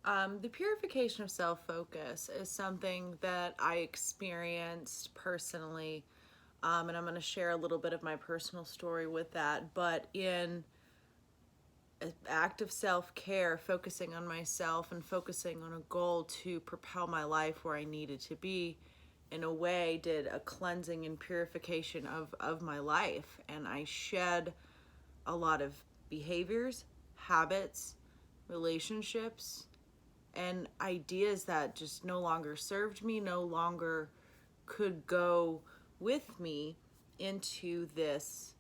The purification of self-focus is something that I experienced personally, and I'm going to share a little bit of my personal story with that. But in an act of self-care, focusing on myself and focusing on a goal to propel my life where I needed to be, in a way, did a cleansing and purification of my life. And I shed a lot of behaviors, habits, relationships, and ideas that just no longer served me, no longer could go with me into this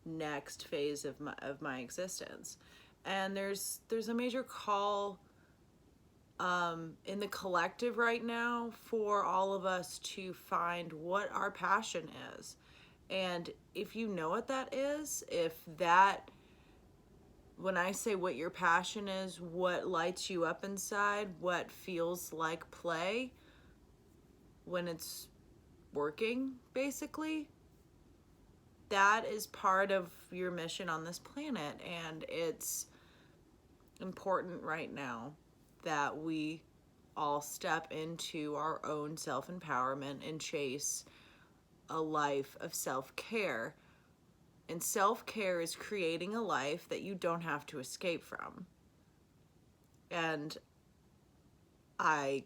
next phase of my existence. And there's a major call in the collective right now for all of us to find what our passion is. And if you know what that is, if that, when I say what your passion is, what lights you up inside, what feels like play when it's working, basically, that is part of your mission on this planet. And it's important right now that we all step into our own self-empowerment and chase a life of self-care. And self-care is creating a life that you don't have to escape from. And I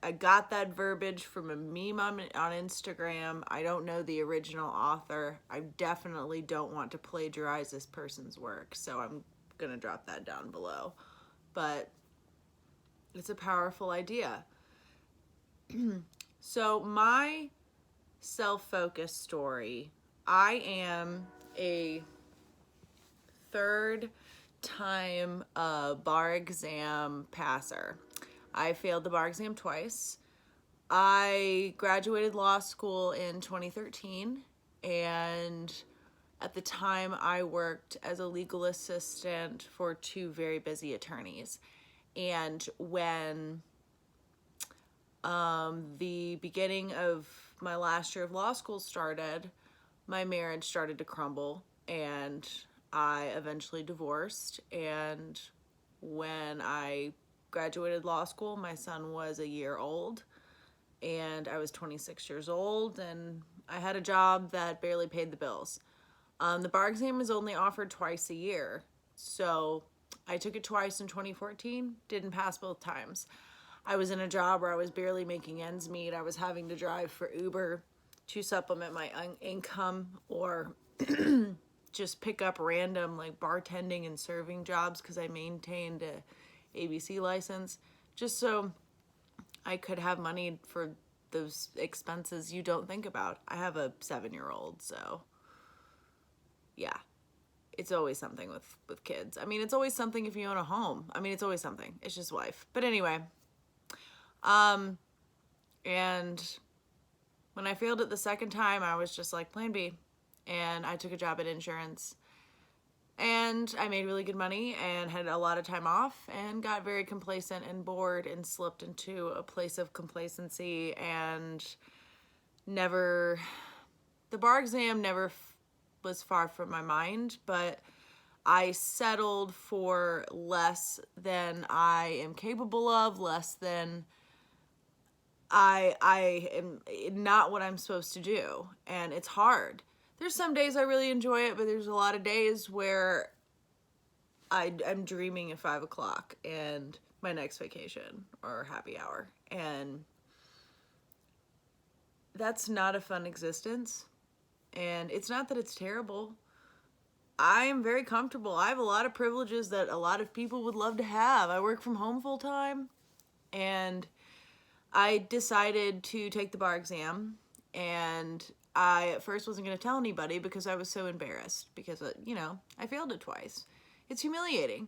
I got that verbiage from a meme on Instagram. I don't know the original author. I definitely don't want to plagiarize this person's work, so I'm gonna drop that down below. But it's a powerful idea. So my self-focused story, I am a third time bar exam passer. I failed the bar exam twice. I graduated law school in 2013, and at the time I worked as a legal assistant for two very busy attorneys. And when the beginning of my last year of law school started, my marriage started to crumble, and I eventually divorced. And when I graduated law school, my son was a year old, and I was 26 years old, and I had a job that barely paid the bills. The bar exam is only offered twice a year, so I took it twice in 2014, didn't pass both times. I was in a job where I was barely making ends meet. I was having to drive for Uber to supplement my income, or just pick up random like bartending and serving jobs because I maintained a ABC license, just so I could have money for those expenses you don't think about. I have a 7-year-old, so yeah, it's always something with kids. I mean, it's always something if you own a home. I mean, it's always something. It's just life. But anyway, and when I failed it the second time, I was just like, plan B. And I took a job in insurance. And I made really good money and had a lot of time off and got very complacent and bored and slipped into a place of complacency, and never, the bar exam never was far from my mind, but I settled for less than I am capable of, less than I am not what I'm supposed to do. And it's hard. There's some days I really enjoy it, but there's a lot of days where I'm dreaming at 5 o'clock and my next vacation or happy hour. And that's not a fun existence. And it's not that it's terrible. I am very comfortable. I have a lot of privileges that a lot of people would love to have. I work from home full time, and I decided to take the bar exam, and I at first wasn't going to tell anybody because I was so embarrassed because, I failed it twice. It's humiliating.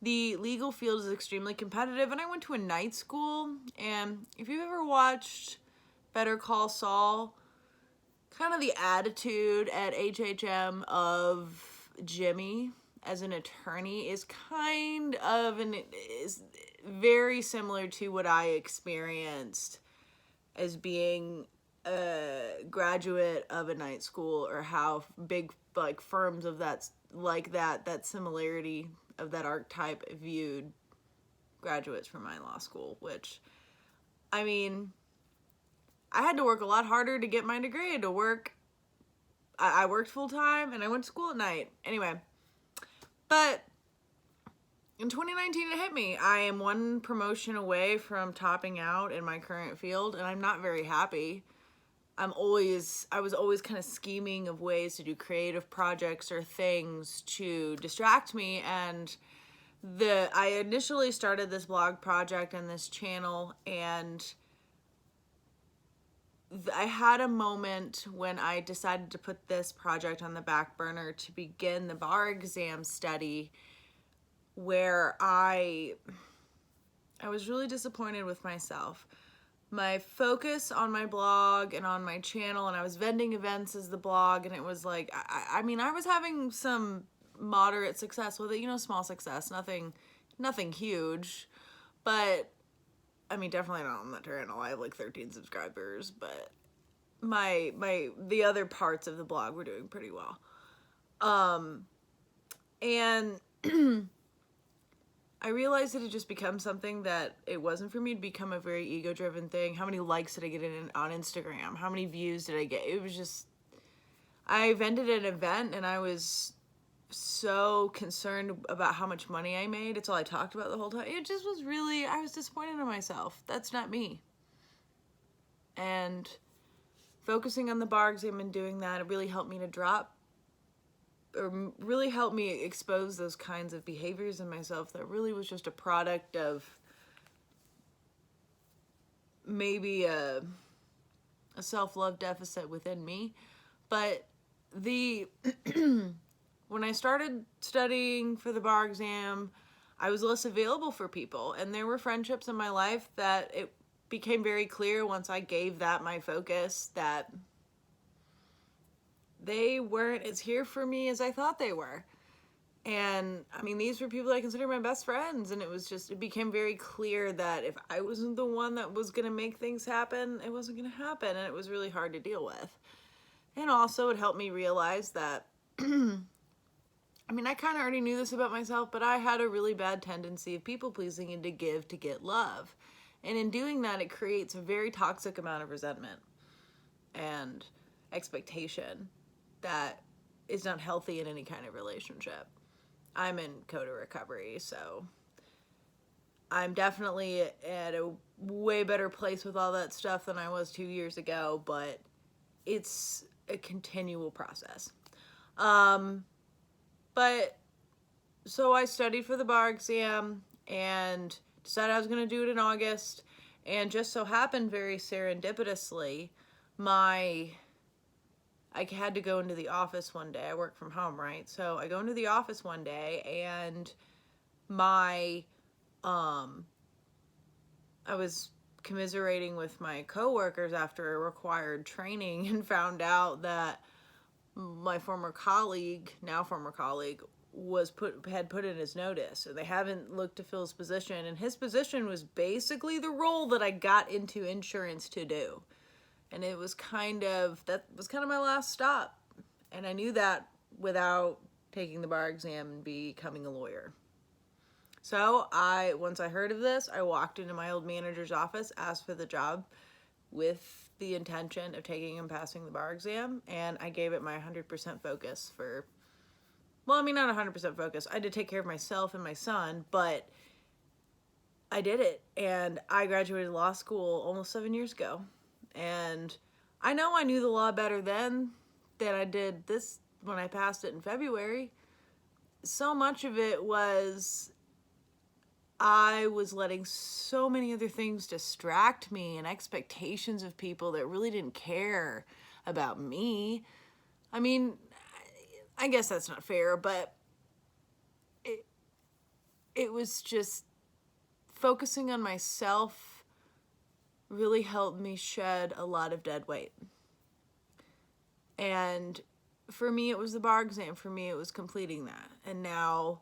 The legal field is extremely competitive, and I went to a night school, and if you've ever watched Better Call Saul, kind of the attitude at HHM of Jimmy as an attorney is kind of, and it is very similar to what I experienced as being a graduate of a night school, or how big like firms of that, like that similarity of that archetype viewed graduates from my law school, which, I mean, I had to work a lot harder to get my degree. I had to work, I worked full time and I went to school at night. Anyway, but in 2019 it hit me. I am one promotion away from topping out in my current field, and I'm not very happy. I was always kind of scheming of ways to do creative projects or things to distract me, and I initially started this blog project and this channel, and I had a moment when I decided to put this project on the back burner to begin the bar exam study, where I was really disappointed with myself. My focus on my blog and on my channel, and I was vending events as the blog, and it was like, I mean, I was having some moderate success with it, you know, small success, nothing huge, but I mean, definitely not on that channel. I have like 13 subscribers, but the other parts of the blog were doing pretty well. And I realized it had just become something that it wasn't for me to become a very ego-driven thing. How many likes did I get on Instagram? How many views did I get? It was just, I vended an event and I was so concerned about how much money I made. It's all I talked about the whole time. It just was really, I was disappointed in myself. That's not me. And focusing on the bar exam and doing that, it really helped me to drop, or really helped me expose those kinds of behaviors in myself that really was just a product of maybe a self-love deficit within me. But when I started studying for the bar exam, I was less available for people, and there were friendships in my life that it became very clear once I gave that my focus that they weren't as here for me as I thought they were. And I mean, these were people I consider my best friends, and it became very clear that if I wasn't the one that was going to make things happen, it wasn't going to happen, and it was really hard to deal with. And also it helped me realize that I mean, I kind of already knew this about myself, but I had a really bad tendency of people-pleasing and to give to get love. And in doing that, it creates a very toxic amount of resentment and expectation that is not healthy in any kind of relationship. I'm in CODA recovery, so I'm definitely at a way better place with all that stuff than I was 2 years ago, but it's a continual process. But so I studied for the bar exam and decided I was going to do it in August, and just so happened very serendipitously, I had to go into the office one day. I work from home, right? So I go into the office one day, and I was commiserating with my coworkers after a required training and found out that my former colleague had put in his notice, and they haven't looked to fill his position, and his position was basically the role that I got into insurance to do. And that was kind of my last stop. And I knew that without taking the bar exam and becoming a lawyer. So once I heard of this, I walked into my old manager's office, asked for the job with the intention of taking and passing the bar exam, and I gave it my 100% focus not 100% focus. I did take care of myself and my son, but I did it, and I graduated law school almost 7 years ago. And I know I knew the law better then than I did this when I passed it in February. So much of it was I was letting so many other things distract me, and expectations of people that really didn't care about me. I mean, I guess that's not fair, but it was just focusing on myself really helped me shed a lot of dead weight. And for me, it was the bar exam. For me, it was completing that. And now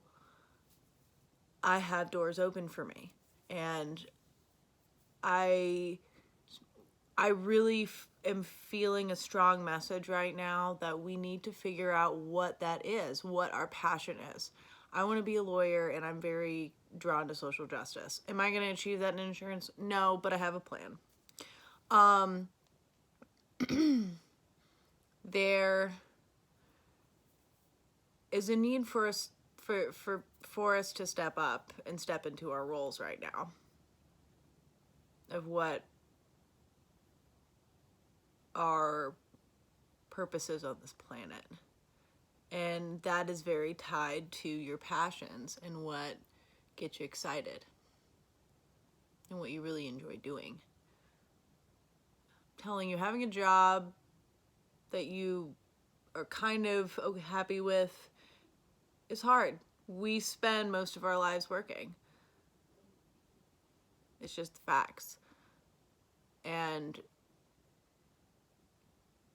I have doors open for me. And I really am feeling a strong message right now that we need to figure out what that is, what our passion is. I want to be a lawyer, and I'm very drawn to social justice. Am I going to achieve that in insurance? No, but I have a plan. There is a need for us for us to step up and step into our roles right now of what our purpose is on this planet. And that is very tied to your passions and what gets you excited and what you really enjoy doing. I'm telling you, having a job that you are kind of happy with is hard. We spend most of our lives working. It's just the facts. And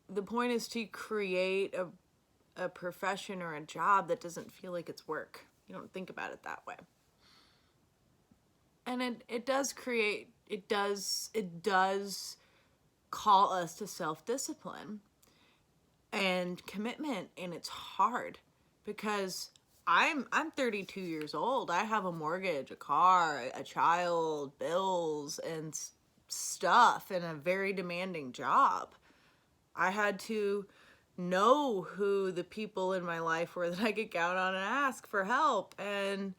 the point is to create a profession or a job that doesn't feel like it's work. You don't think about it that way. And it does call us to self-discipline and commitment, and it's hard because I'm 32 years old. I have a mortgage, a car, a child, bills, and stuff, and a very demanding job. I had to know who the people in my life were that I could count on and ask for help, and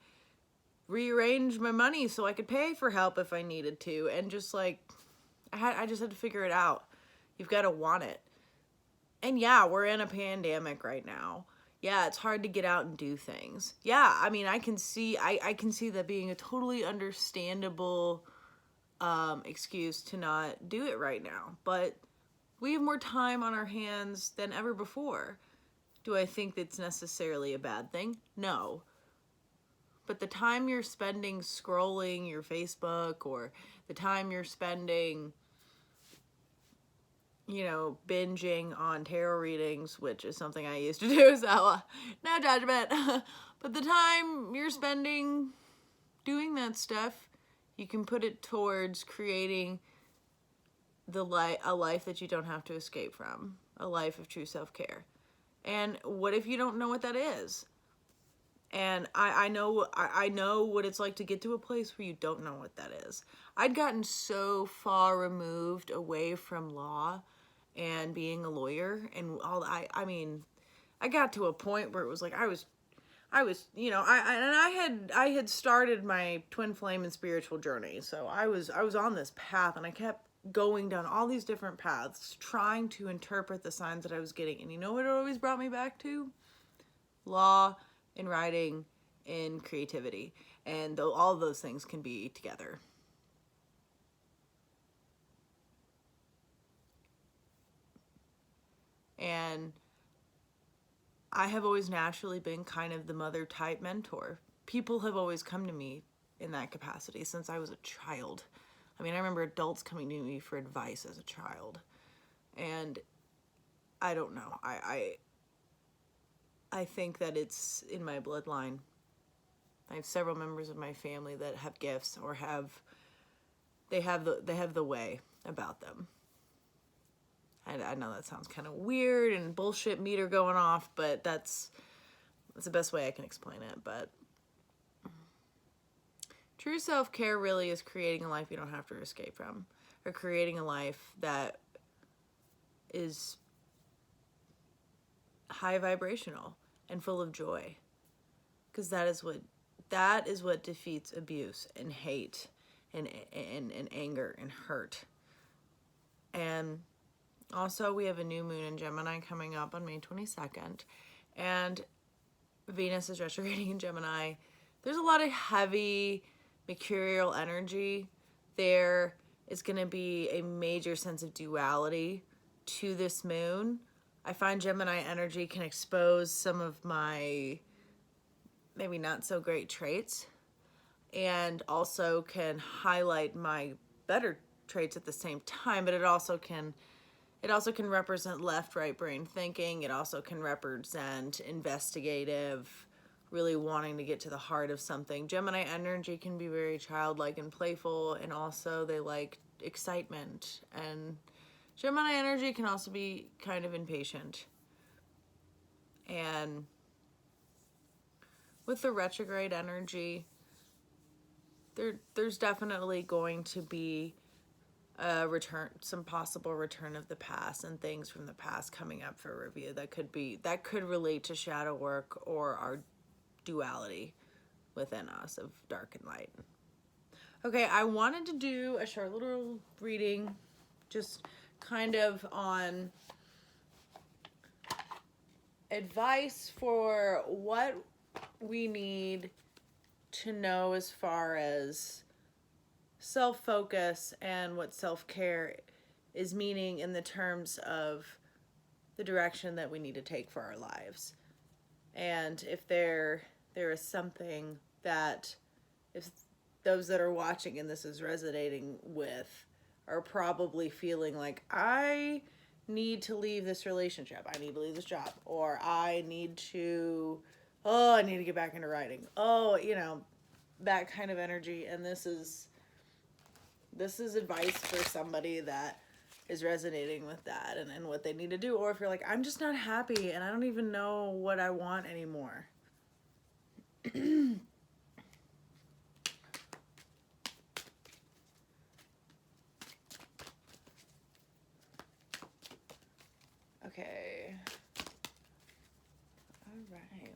rearrange my money so I could pay for help if I needed to. And just like, I just had to figure it out. You've got to want it. And yeah, we're in a pandemic right now. Yeah, it's hard to get out and do things. Yeah, I mean, I can see that being a totally understandable excuse to not do it right now. But we have more time on our hands than ever before. Do I think that's necessarily a bad thing? No. But the time you're spending scrolling your Facebook, or the time you're spending, binging on tarot readings, which is something I used to do, so no judgment. But the time you're spending doing that stuff, you can put it towards creating a life that you don't have to escape from, a life of true self-care. And what if you don't know what that is? And I know what it's like to get to a place where you don't know what that is. I'd gotten so far removed away from law and being a lawyer and all. I got to a point where it was like I had started my twin flame and spiritual journey. So I was on this path, and I kept going down all these different paths, trying to interpret the signs that I was getting. And you know what it always brought me back to? Law and writing and creativity. And all of those things can be together. And I have always naturally been kind of the mother type mentor. People have always come to me in that capacity since I was a child. I mean, I remember adults coming to me for advice as a child. And I don't know. I think that it's in my bloodline. I have several members of my family that have gifts or they have the way about them. I know that sounds kind of weird and bullshit meter going off, but that's the best way I can explain it. But true self-care really is creating a life you don't have to escape from, or creating a life that is high vibrational and full of joy, because that is what defeats abuse and hate and anger and hurt. And also, we have a new moon in Gemini coming up on May 22nd, and Venus is retrograding in Gemini. There's a lot of heavy mercurial energy. There is going to be a major sense of duality to this moon. I find Gemini energy can expose some of my maybe not so great traits, and also can highlight my better traits at the same time, but it also can represent left-right brain thinking. It also can represent investigative, really wanting to get to the heart of something. Gemini energy can be very childlike and playful, and also they like excitement. And Gemini energy can also be kind of impatient. And with the retrograde energy, there's definitely going to be a return, some possible return of the past and things from the past coming up for review that could relate to shadow work or our duality within us of dark and light. Okay, I wanted to do a short little reading just kind of on advice for what we need to know as far as self-focus and what self-care is meaning in the terms of the direction that we need to take for our lives. And if there is something that, if those that are watching and this is resonating with, are probably feeling like, I need to leave this relationship, I need to leave this job, or I need to get back into writing, that kind of energy. And this is advice for somebody that is resonating with that and what they need to do. Or if you're like, I'm just not happy and I don't even know what I want anymore. Okay. All right.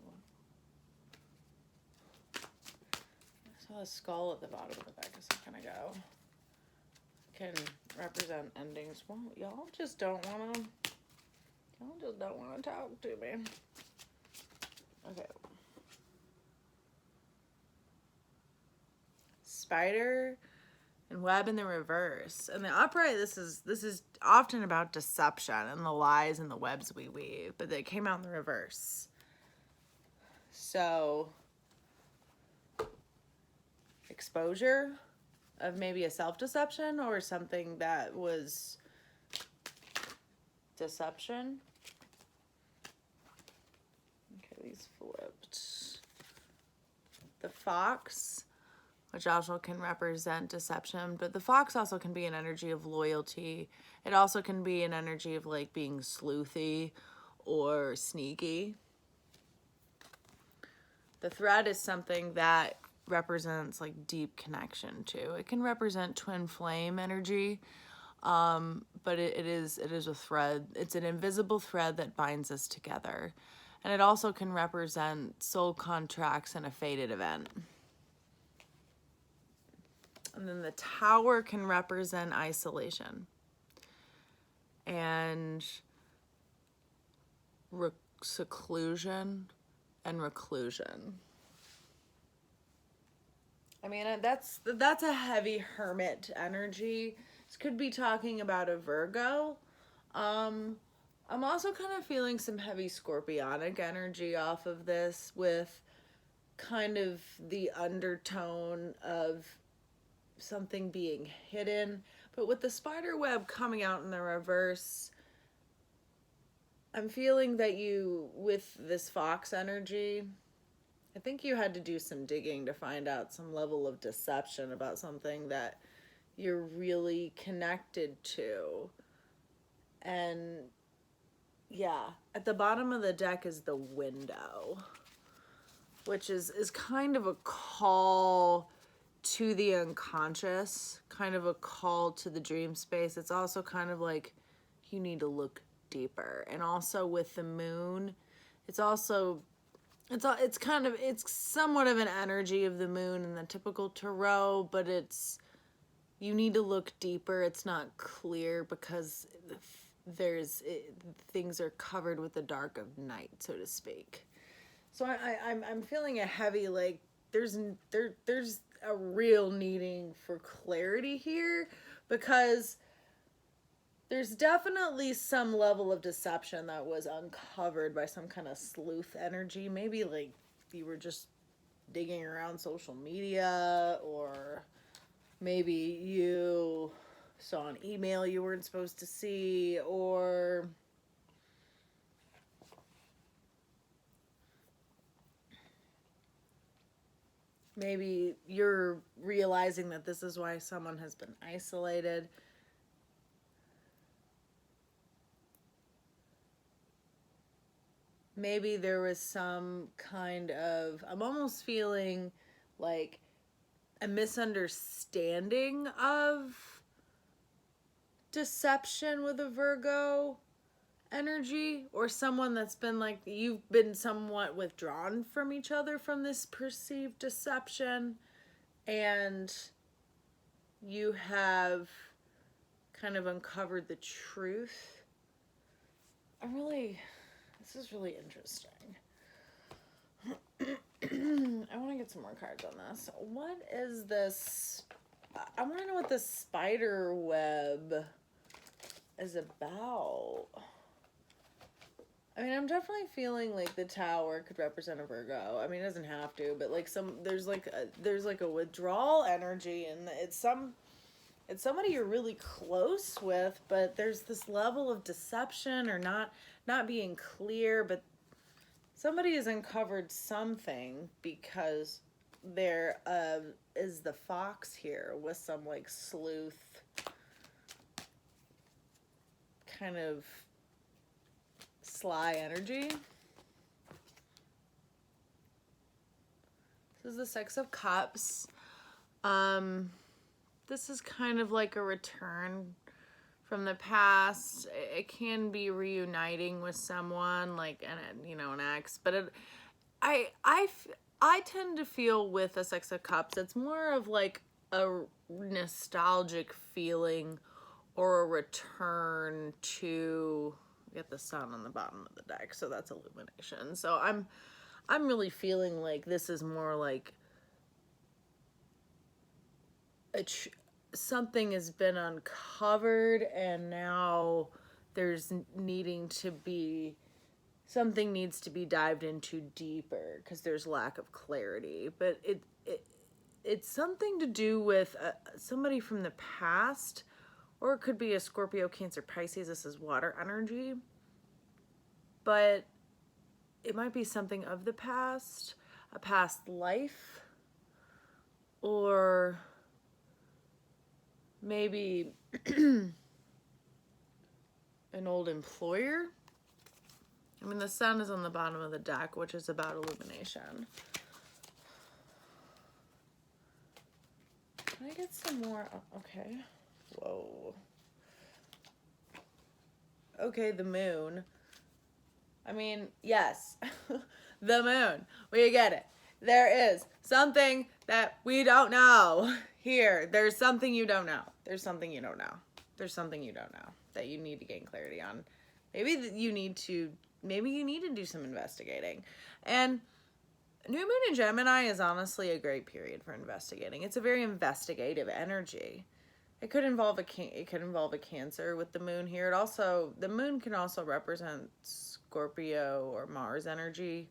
I saw a skull at the bottom of the deck a second ago. Can represent endings. Well, y'all just don't want to talk to me. Okay. Spider and web in the reverse. And the upright, this is often about deception and the lies and the webs we weave, but they came out in the reverse. So exposure of maybe a self-deception or something that was deception. Okay, these flipped. The fox, which also can represent deception, but the fox also can be an energy of loyalty. It also can be an energy of like being sleuthy or sneaky. The thread is something that represents like deep connection too. It can represent twin flame energy, but it is a thread. It's an invisible thread that binds us together. And it also can represent soul contracts and a fated event. And then the tower can represent isolation and seclusion and reclusion. I mean, that's a heavy hermit energy. This could be talking about a Virgo. I'm also kind of feeling some heavy scorpionic energy off of this, with kind of the undertone of something being hidden. But with the spider web coming out in the reverse, I'm feeling that you, with this fox energy, I think you had to do some digging to find out some level of deception about something that you're really connected to. And yeah, at the bottom of the deck is the window, which is kind of a call to the unconscious, kind of a call to the dream space. It's also kind of like you need to look deeper. And also with the moon, it's somewhat of an energy of the moon in the typical tarot, but you need to look deeper. It's not clear because things are covered with the dark of night, so to speak. So I'm feeling a heavy, like there's a real needing for clarity here, because there's definitely some level of deception that was uncovered by some kind of sleuth energy. Maybe like you were just digging around social media, or maybe you saw an email you weren't supposed to see, or maybe you're realizing that this is why someone has been isolated. maybe there was some kind of, I'm almost feeling like a misunderstanding of deception with a Virgo energy, or someone that's been like, you've been somewhat withdrawn from each other from this perceived deception, and you have kind of uncovered the truth. This is really interesting. I want to get some more cards on this. What is this? I want to know what this spider web is about. I mean, I'm definitely feeling like the Tower could represent a Virgo. I mean, it doesn't have to, but like there's like a withdrawal energy, and it's somebody you're really close with, but there's this level of deception or not being clear, but somebody has uncovered something, because there is the fox here with some like sleuth kind of sly energy. This is the Six of Cups. This is kind of like a return from the past. It can be reuniting with someone, like an ex. But I tend to feel with the Six of Cups, it's more of like a nostalgic feeling or a return to. Get the sun on the bottom of the deck, so that's illumination. So I'm really feeling like this is more like something has been uncovered, and now there's something needs to be dived into deeper, because there's lack of clarity. But it's something to do with somebody from the past, or it could be a Scorpio, Cancer, Pisces. This is water energy. But it might be something of the past, a past life, or maybe an old employer. I mean, the sun is on the bottom of the deck, which is about illumination. Can I get some more? Okay. Whoa. Okay, the moon. I mean, yes, the moon. We get it. There is something that we don't know here. There's something you don't know. There's something you don't know. There's something you don't know that you need to gain clarity on. Maybe you need to do some investigating. And new moon in Gemini is honestly a great period for investigating. It's a very investigative energy. It could involve a Cancer with the moon here. The moon can also represent Scorpio or Mars energy.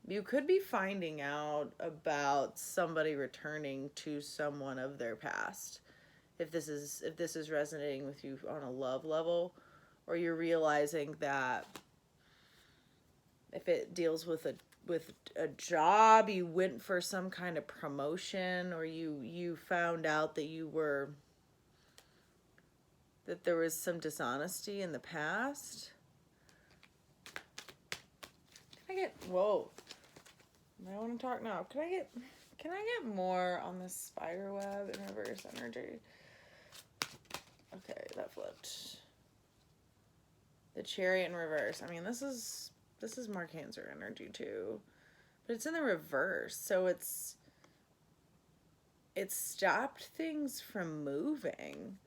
You could be finding out about somebody returning to someone of their past. If this is resonating with you on a love level, or you're realizing that if it deals with a job, you went for some kind of promotion, or you found out that there was some dishonesty in the past. Whoa. I want to talk now. Can I get more on this spider web in reverse energy? Okay, that flipped. The Chariot in reverse. I mean, this is more Cancer energy too, but it's in the reverse, so it's stopped things from moving.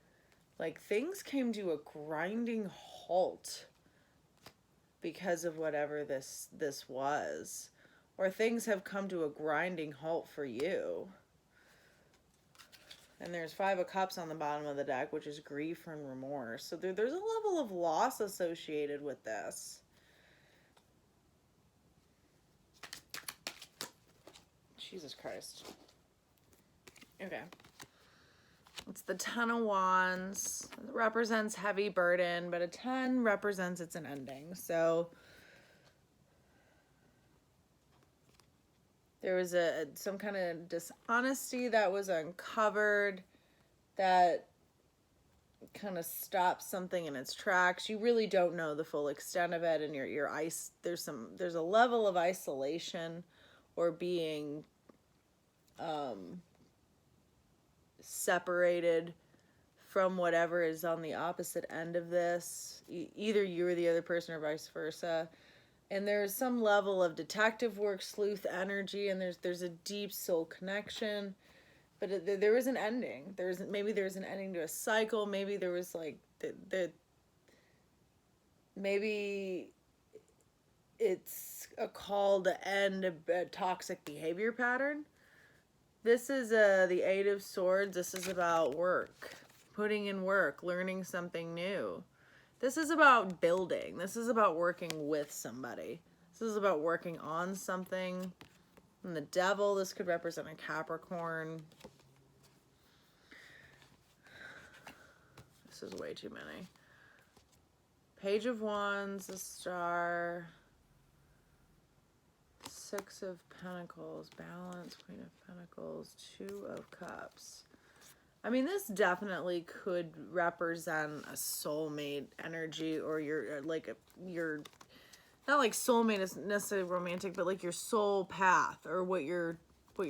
Like, things came to a grinding halt because of whatever this was, or things have come to a grinding halt for you. And there's Five of Cups on the bottom of the deck, which is grief and remorse. So there's a level of loss associated with this. Jesus Christ. Okay. It's the Ten of Wands. It represents heavy burden, but a 10 represents it's an ending. So there was some kind of dishonesty that was uncovered that kind of stops something in its tracks. You really don't know the full extent of it, and there's a level of isolation or being separated from whatever is on the opposite end of this. Either you or the other person, or vice versa. And there's some level of detective work, sleuth energy, and there's a deep soul connection. But there is an ending. Maybe there's an ending to a cycle. Maybe there was like maybe it's a call to end a toxic behavior pattern. This is the Eight of Swords. This is about work, putting in work, learning something new. This is about building. This is about working with somebody. This is about working on something. And the Devil, this could represent a Capricorn. This is way too many. Page of Wands, the Star, Six of Pentacles, Balance, Queen of Pentacles, Two of Cups. I mean, this definitely could represent a soulmate energy, or your not like soulmate is necessarily romantic, but like your soul path, or what you're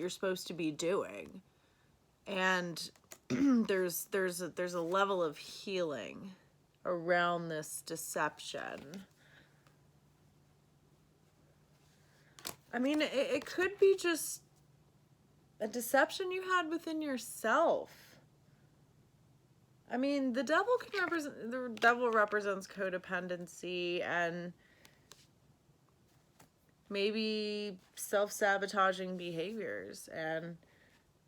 supposed to be doing. And there's a level of healing around this deception. I mean, it could be just a deception you had within yourself. I mean, the devil represents codependency and maybe self-sabotaging behaviors, and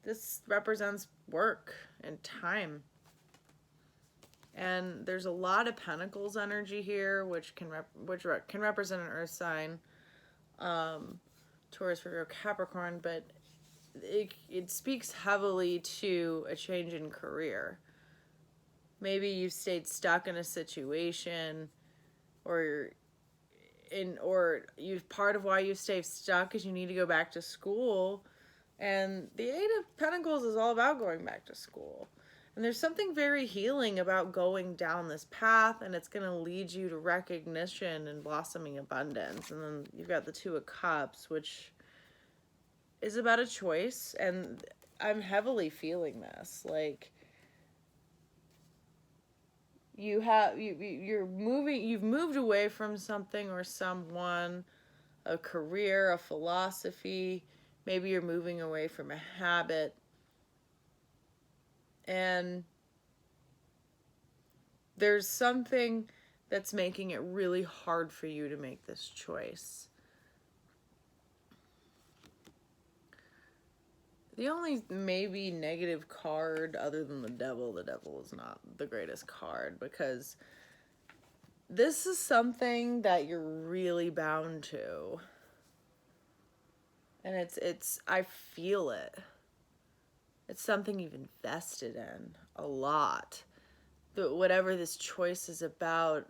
this represents work and time. And there's a lot of Pentacles energy here, which can represent an earth sign, Taurus, Virgo, Capricorn, but it speaks heavily to a change in career. Maybe you've stayed stuck in a situation, or part of why you stay stuck is you need to go back to school. And the Eight of Pentacles is all about going back to school. And there's something very healing about going down this path, and it's going to lead you to recognition and blossoming abundance. And then you've got the Two of Cups, which is about a choice, and I'm heavily feeling this. Like, you've moved away from something or someone, a career, a philosophy. Maybe you're moving away from a habit. And there's something that's making it really hard for you to make this choice. The only maybe negative card other than the Devil is not the greatest card, because this is something that you're really bound to. And I feel it. It's something you've invested in a lot. Whatever this choice is about.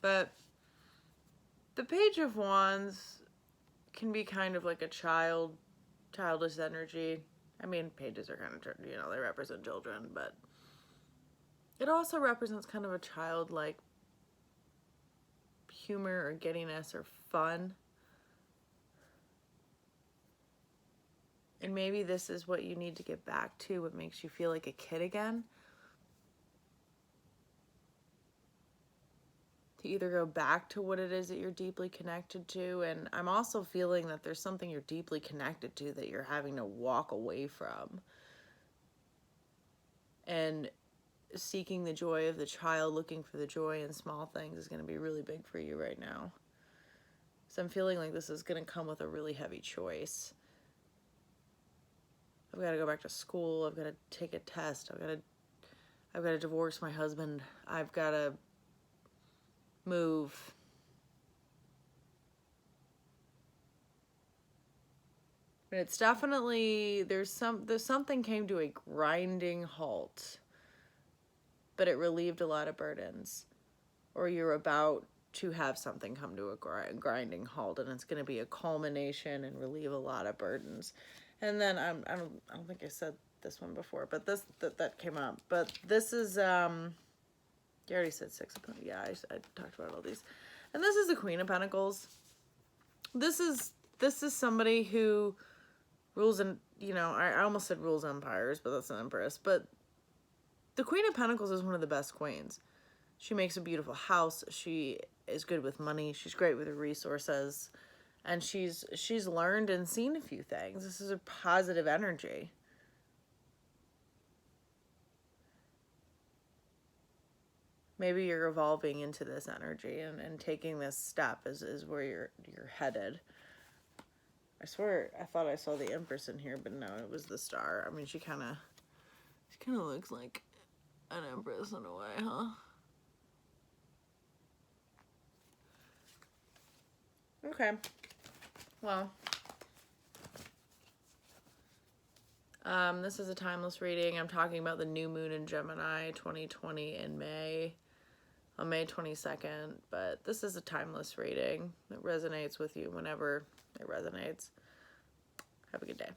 But the Page of Wands can be kind of like a childish energy. I mean, pages are kind of, they represent children, but it also represents kind of a childlike humor or giddiness or fun. And maybe this is what you need to get back to, what makes you feel like a kid again. To either go back to what it is that you're deeply connected to. And I'm also feeling that there's something you're deeply connected to that you're having to walk away from. And seeking the joy of the child, looking for the joy in small things is going to be really big for you right now. So I'm feeling like this is going to come with a really heavy choice. I've got to go back to school. I've got to take a test. I've got to divorce my husband. I've got to move. And it's definitely, there's something came to a grinding halt, but it relieved a lot of burdens. Or you're about to have something come to a grinding halt, and it's going to be a culmination and relieve a lot of burdens. And then I don't think I said this one before, but that came up. But this is, you already said Six of Pentacles. Yeah, I talked about all these. And this is the Queen of Pentacles. This is somebody who rules, and I almost said rules empires, but that's an empress. But the Queen of Pentacles is one of the best queens. She makes a beautiful house. She is good with money. She's great with her resources. And she's learned and seen a few things. This is a positive energy. Maybe you're evolving into this energy and taking this step is where you're headed. I swear I thought I saw the Empress in here, but no, it was the Star. I mean, she kind of looks like an Empress in a way, huh? Okay. Well, this is a timeless reading. I'm talking about the new moon in Gemini 2020 in May, on May 22nd, but this is a timeless reading that resonates with you whenever it resonates. Have a good day.